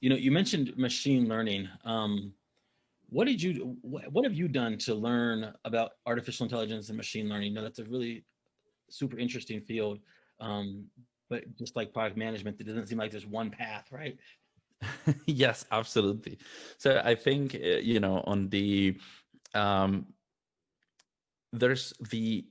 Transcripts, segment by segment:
You mentioned machine learning. What have you done to learn about artificial intelligence and machine learning? That's a really super interesting field. Um, but just like product management, it doesn't seem like there's one path, right? Yes, absolutely. So I think on the um, there's the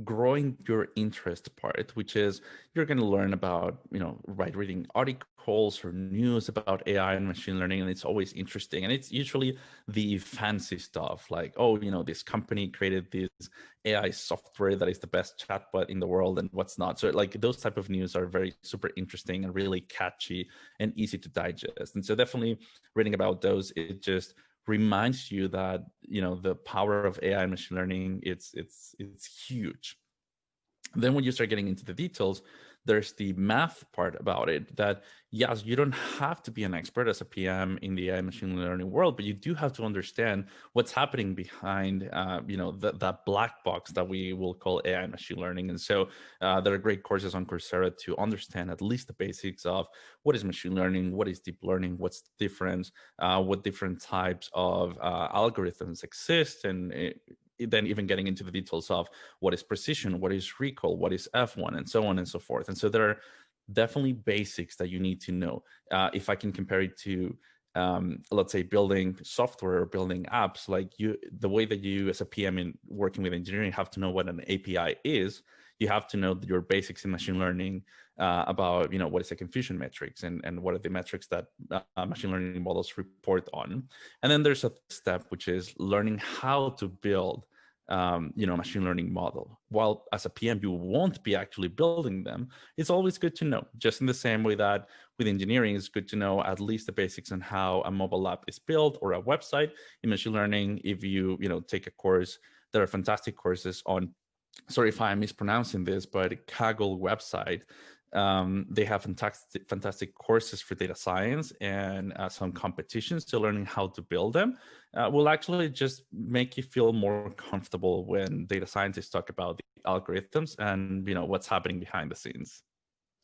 growing your interest part, which is you're going to learn about, reading articles or news about AI and machine learning, and it's always interesting. And it's usually the fancy stuff, like, oh, this company created this AI software that is the best chatbot in the world, and what's not. So, like, those type of news are very super interesting and really catchy and easy to digest. And so, definitely reading about those, it just reminds you that the power of AI and machine learning, it's huge. Then when you start getting into the details, there's the math part about it, that yes, you don't have to be an expert as a PM in the AI machine learning world, but you do have to understand what's happening behind that black box that we will call AI machine learning. And so there are great courses on Coursera to understand at least the basics of what is machine learning, what is deep learning, what's the difference, what different types of algorithms exist, and then even getting into the details of what is precision, what is recall, what is F1, and so on and so forth. And so there are definitely basics that you need to know. If I can compare it to, let's say, building software or building apps, like the way that you as a PM in working with engineering have to know what an API is. You have to know your basics in machine learning about, what is a confusion metrics, and what are the metrics that machine learning models report on. And then there's a step, which is learning how to build machine learning model. While as a PM, you won't be actually building them, it's always good to know. Just in the same way that with engineering, it's good to know at least the basics on how a mobile app is built or a website. In machine learning, if you take a course, there are fantastic courses on, sorry if I'm mispronouncing this, but Kaggle website. They have fantastic courses for data science, and some competitions to learning how to build them. Will actually just make you feel more comfortable when data scientists talk about the algorithms and what's happening behind the scenes.